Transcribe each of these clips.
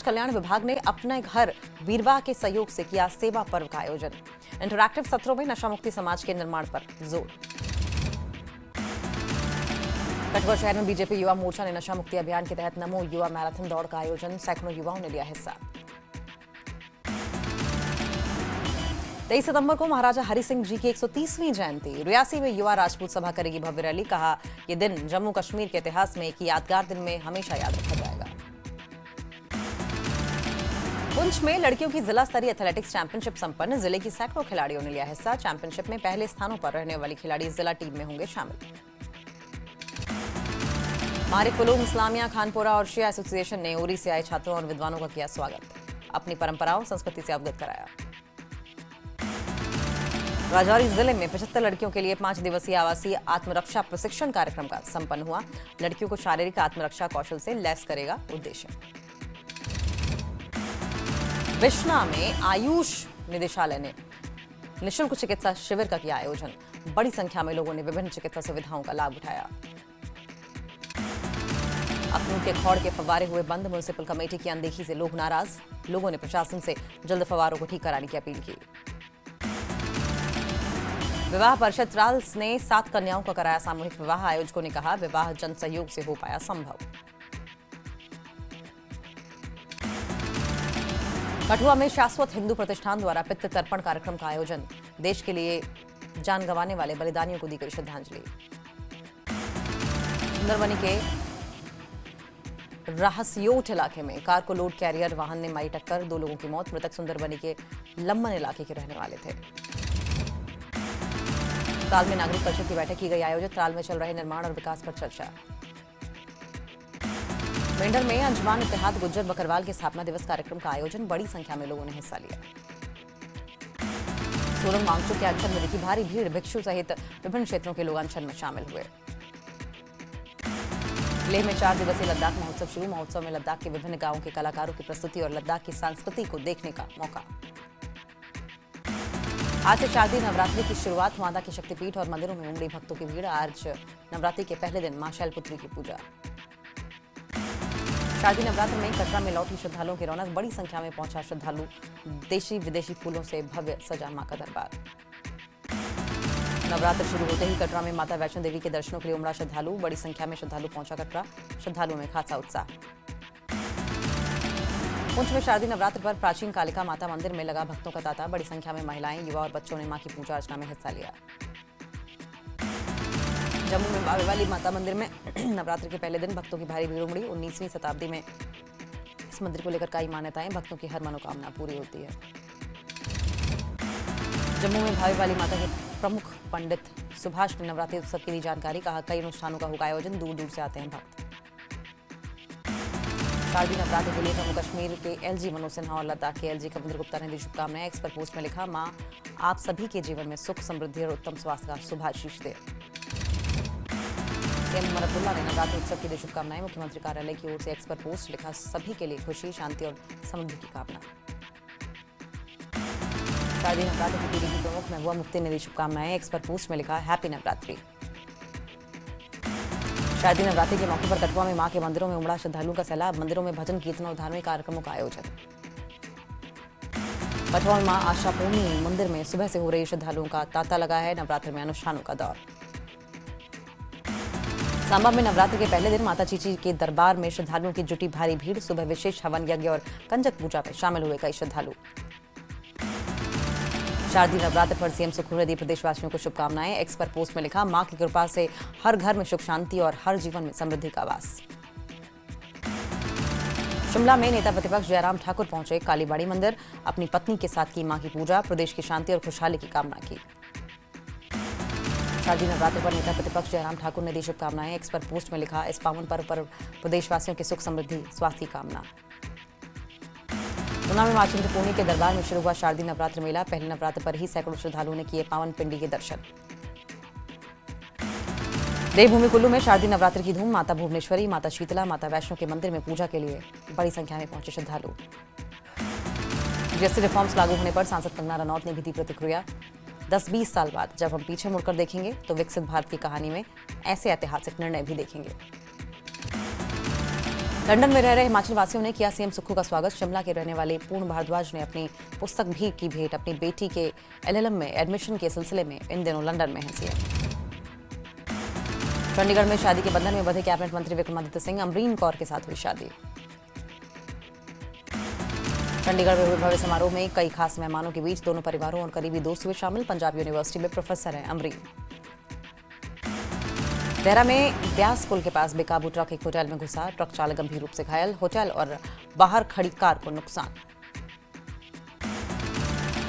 कल्याण विभाग ने अपने घर बीरवा के सहयोग से किया सेवा पर्व का आयोजन। इंटरैक्टिव सत्रों में नशा मुक्ति समाज के निर्माण पर जोर। कठुआ शहर में बीजेपी युवा मोर्चा ने नशा मुक्ति अभियान के तहत नमो युवा मैराथन दौड़ का आयोजन। सैकड़ों युवाओं ने लिया हिस्सा। 23 सितंबर को महाराजा हरि सिंह जी की 130वीं जयंती। रियासी में युवा राजपूत सभा करेगी भव्य रैली। कहा, यह दिन जम्मू कश्मीर के इतिहास में एक यादगार दिन में हमेशा याद रखा जाएगा। पुंछ में लड़कियों की जिला स्तरीय एथलेटिक्स चैंपियनशिप संपन्न। जिले की सैकड़ों खिलाड़ियों ने लिया हिस्सा। चैंपियनशिप में पहले स्थानों पर रहने वाली खिलाड़ी जिला टीम में होंगे शामिल। मारिफ उलूम इस्लामिया खानपुरा और शिया एसोसिएशन ने उरी से आए छात्रों और विद्वानों का किया स्वागत। अपनी परंपराओं संस्कृति से अवगत कराया। राजौरी जिले में 75 लड़कियों के लिए 5 दिवसीय आवासीय आत्मरक्षा प्रशिक्षण कार्यक्रम का संपन्न हुआ। लड़कियों को शारीरिक आत्मरक्षा कौशल से लैस करेगा उद्देश्य। बिश्ना में आयुष निदेशालय ने निःशुल्क चिकित्सा शिविर का किया आयोजन। बड़ी संख्या में लोगों ने विभिन्न चिकित्सा सुविधाओं का लाभ उठाया। अखनूर के खौड़ के फव्वारे हुए बंद। म्युनिसिपल कमेटी की अनदेखी से लोग नाराज। लोगों ने प्रशासन से जल्द फव्वारों को ठीक कराने की अपील की। विवाह परिषद त्राल्स ने 7 कन्याओं का कराया सामूहिक विवाह। आयोजकों ने कहा, विवाह जन सहयोग से हो पाया संभव। कठुआ में शाश्वत हिंदू प्रतिष्ठान द्वारा पितृ तर्पण कार्यक्रम का आयोजन। देश के लिए जान गंवाने वाले बलिदानियों को दी गई श्रद्धांजलि। सुंदरबनी के राहसियोट इलाके में कार को लोड कैरियर वाहन ने मारी टक्कर। 2 लोगों की मौत। मृतक सुंदरबनी के लम्बन इलाके के रहने वाले थे। त्राल में नागरिक परिषद की बैठक की गई आयोजित। त्राल में चल रहे निर्माण और विकास पर चर्चा। मेंढर में अंजुमान इत्तेहाद गुज्जर बकरवाल के स्थापना दिवस कार्यक्रम का आयोजन। बड़ी संख्या में लोगों ने हिस्सा लिया। सोरंग मांगचू के अनशन में दिखी भारी भीड़। भिक्षु सहित विभिन्न क्षेत्रों के लोग अनशन में शामिल हुए। लेह में 4 दिवसीय लद्दाख महोत्सव शुरू। महोत्सव में लद्दाख के विभिन्न गांवों के कलाकारों की प्रस्तुति और लद्दाख की संस्कृति को देखने का मौका। आज से शारदीय नवरात्रि की शुरुआत। माता के शक्तिपीठ और मंदिरों में उमड़ी भक्तों की भीड़। आज नवरात्रि के पहले दिन मां शैलपुत्री की पूजा। शारदीय नवरात्र में कटरा में लौटी श्रद्धालुओं की रौनक। बड़ी संख्या में पहुंचा श्रद्धालु। देशी विदेशी फूलों से भव्य सजा मां का दरबार। नवरात्र शुरू होते ही कटरा में माता वैष्णो देवी के दर्शनों के लिए उमड़ा श्रद्धालु। बड़ी संख्या में श्रद्धालु पहुंचा कटरा। श्रद्धालुओं में खासा उत्साह। पुंछ में शारदीय नवरात्र पर प्राचीन कालिका माता मंदिर में लगा भक्तों का तांता। बड़ी संख्या में महिलाएं, युवा और बच्चों ने मां की पूजा अर्चना में हिस्सा लिया। जम्मू में बावे वाली माता मंदिर में नवरात्र के पहले दिन भक्तों की भारी भीड़ उमड़ी। 19वीं शताब्दी में इस मंदिर को लेकर कई मान्यताएं। भक्तों की हर मनोकामना पूरी होती है। जम्मू में भावे वाली माता के प्रमुख पंडित सुभाष ने नवरात्रि उत्सव की दी जानकारी। कहा, कई अनुष्ठानों का होगा आयोजन। दूर दूर से आते हैं भक्त। शारदीय नवरात्र के लिए जम्मू कश्मीर के एलजी मनोज सिन्हा और लद्दाख के एलजी कविंद्र गुप्ता ने दी शुभकामनाएं। एक्स पर पोस्ट में लिखा, मां आप सभी के जीवन में सुख समृद्धि और उत्तम स्वास्थ्य का शुभाशीष दे। सीएम अब्दुल्ला ने नवरात्रि उत्सव की दी शुभकामनाएं। मुख्यमंत्री कार्यालय की ओर से एक्स पर पोस्ट लिखा, सभी के लिए खुशी, शांति और समृद्धि की कामना। शारदीय नवरात्र की पीढ़ी की प्रमुख महबूबा मुफ्ती ने दी शुभकामनाएं। एक्स पर पोस्ट में लिखा, हैप्पी नवरात्रि। शारदीय नवरात्रि के मौके पर कठुआ में मां के मंदिरों में उमड़ा श्रद्धालुओं का सैलाब। मंदिरों में भजन कीर्तन और धार्मिक कार्यक्रमों का आयोजन। कठुआ में मां आशापूर्णी मंदिर में सुबह से हो रही श्रद्धालुओं का तांता लगा है। नवरात्र में अनुष्ठानों का दौर। सांबा में नवरात्र के पहले दिन माता चीची के दरबार में श्रद्धालुओं की जुटी भारी भीड़। सुबह विशेष हवन यज्ञ और कंजक पूजा में शामिल हुए कई श्रद्धालु। शारदीय नवरात्र पर सीएम सुखू ने दी प्रदेशवासियों को शुभकामनाएं। एक्स पर पोस्ट में लिखा, मां की कृपा से हर घर में सुख शांति और हर जीवन में समृद्धि का वास। शिमला में नेता प्रतिपक्ष जयराम ठाकुर पहुंचे कालीबाड़ी मंदिर। अपनी पत्नी के साथ की मां की पूजा। प्रदेश की शांति और खुशहाली की कामना की। शारदीय नवरात्र पर नेता प्रतिपक्ष जयराम ठाकुर ने दी शुभकामनाएं। एक्स पर पोस्ट में लिखा, इस पावन पर्व पर प्रदेशवासियों की सुख समृद्धि स्वास्थ्य की कामना। ऊना में मां चिंतपूर्णी के दरबार में शुरू हुआ शारदीय नवरात्र मेला। पहले नवरात्र पर ही सैकड़ों श्रद्धालुओं ने किए पावन पिंडी के दर्शन। देवभूमि कुल्लू में शारदीय नवरात्र की धूम। माता भुवनेश्वरी, माता शीतला, माता वैष्णो के मंदिर में पूजा के लिए बड़ी संख्या में पहुंचे श्रद्धालु। जीएसटी रिफॉर्म्स लागू होने पर सांसद कंगना रनौत ने भी दी प्रतिक्रिया। 10-20 साल बाद जब हम पीछे मुड़कर देखेंगे तो विकसित भारत की कहानी में ऐसे ऐतिहासिक निर्णय भी देखेंगे। लंदन में रह रहे हिमाचल वासियों ने किया सीएम सुक्खू का स्वागत। शिमला के रहने वाले पूर्ण भारद्वाज ने अपनी पुस्तक भी की भेंट। अपनी बेटी के एलएलएम में एडमिशन के सिलसिले में इन दिनों लंदन में हैं सीएम। चंडीगढ़ में शादी के बंधन में बंधे कैबिनेट मंत्री विक्रमादित्य सिंह। अमरीन कौर के साथ हुई शादी। चंडीगढ़ में हुए भव्य समारोह में कई खास मेहमानों के बीच दोनों परिवारों और करीबी दोस्त हुए शामिल। पंजाब यूनिवर्सिटी में प्रोफेसर हैं अमरीन। देहरा में ब्यास पुल के पास बेकाबू ट्रक एक होटल में घुसा। ट्रक चालक गंभीर रूप से घायल। होटल और बाहर खड़ी कार को नुकसान।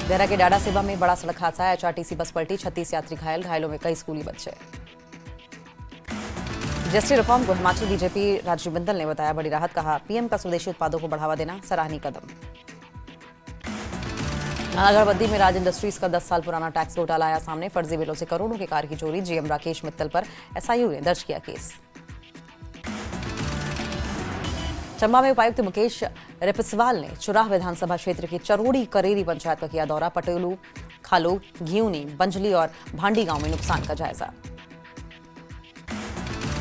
देहरा के डाडा सेवा में बड़ा सड़क हादसा। एचआरटीसी बस पलटी। 36 यात्री घायल। घायलों में कई स्कूली बच्चे। जीएसटी रिफॉर्म को हिमाचल बीजेपी राजीव बिंदल ने बताया बड़ी राहत। कहा पीएम का स्वदेशी उत्पादों को बढ़ावा देना सराहनीय कदम। नालागढ़ बद्दी में राज इंडस्ट्रीज का 10 साल पुराना टैक्स घोटाला आया सामने। फर्जी बिलों से करोड़ों की कार की चोरी। जीएम राकेश मित्तल पर एसआईयू ने दर्ज किया केस। चंबा में उपायुक्त मुकेश रिपसवाल ने चुराह विधानसभा क्षेत्र की चरोड़ी करेरी पंचायत का किया दौरा। पटेलू, खालो, घियूनी, बंजली और भांडी गांव में नुकसान का जायजा।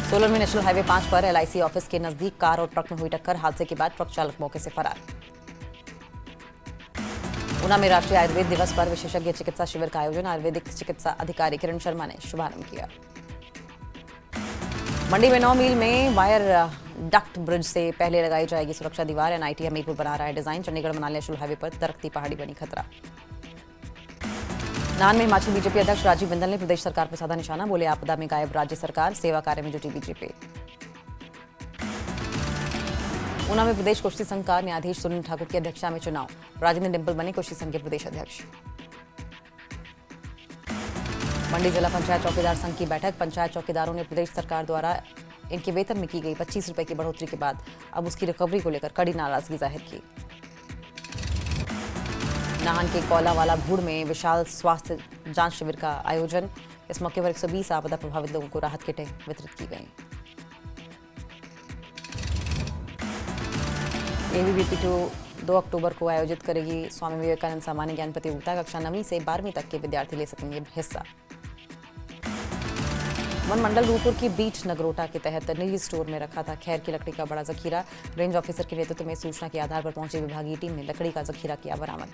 सोलन में नेशनल हाईवे 5 पर एलआईसी ऑफिस के नजदीक कार और ट्रक में हुई टक्कर। हादसे के बाद ट्रक चालक मौके से फरार। ऊना में राष्ट्रीय आयुर्वेद दिवस पर विशेषज्ञ चिकित्सा शिविर का आयोजन। आयुर्वेदिक चिकित्सा अधिकारी किरण शर्मा ने शुभारंभ किया। मंडी में 9 मील में वायर डक्ट ब्रिज से पहले लगाई जाएगी सुरक्षा दीवार। एनआईटी हमीरपुर बना रहा है design. Chandigarh Manali national highway पर दरख्ती पहाड़ी बनी खतरा। नान में हिमाचल बीजेपी अध्यक्ष राजीव बिंदल ने प्रदेश सरकार पर साधा निशाना। बोले आपदा में गायब राज्य सरकार, सेवा कार्य में जुटी बीजेपी। ऊना में प्रदेश कुश्ती संघ का न्यायाधीश सुनील ठाकुर की अध्यक्षता में चुनाव। राजेंद्र डिंपल बने कुश्ती संघ के प्रदेश अध्यक्ष। मंडी जिला पंचायत चौकीदार संघ की बैठक। पंचायत चौकीदारों ने प्रदेश सरकार द्वारा इनके वेतन में की गई 25 रुपए की बढ़ोतरी के बाद अब उसकी रिकवरी को लेकर कड़ी नाराजगी जाहिर की। नाहन के कोलावाला भूड़ में विशाल स्वास्थ्य जांच शिविर का आयोजन। इस मौके पर 120 आपदा प्रभावित लोगों को राहत किटें वितरित की गई। एबीवीपी 2 अक्टूबर को आयोजित करेगी स्वामी विवेकानंद सामान्य ज्ञान प्रतियोगिता। कक्षा 9वीं से 12वीं तक के विद्यार्थी ले सकेंगे हिस्सा। वन मंडल रूपपुर की बीट नगरोटा के तहत निजी स्टोर में रखा था खैर की लकड़ी का बड़ा जखीरा। रेंज ऑफिसर के नेतृत्व में सूचना के आधार पर पहुंची विभागीय टीम ने लकड़ी का जखीरा किया बरामद।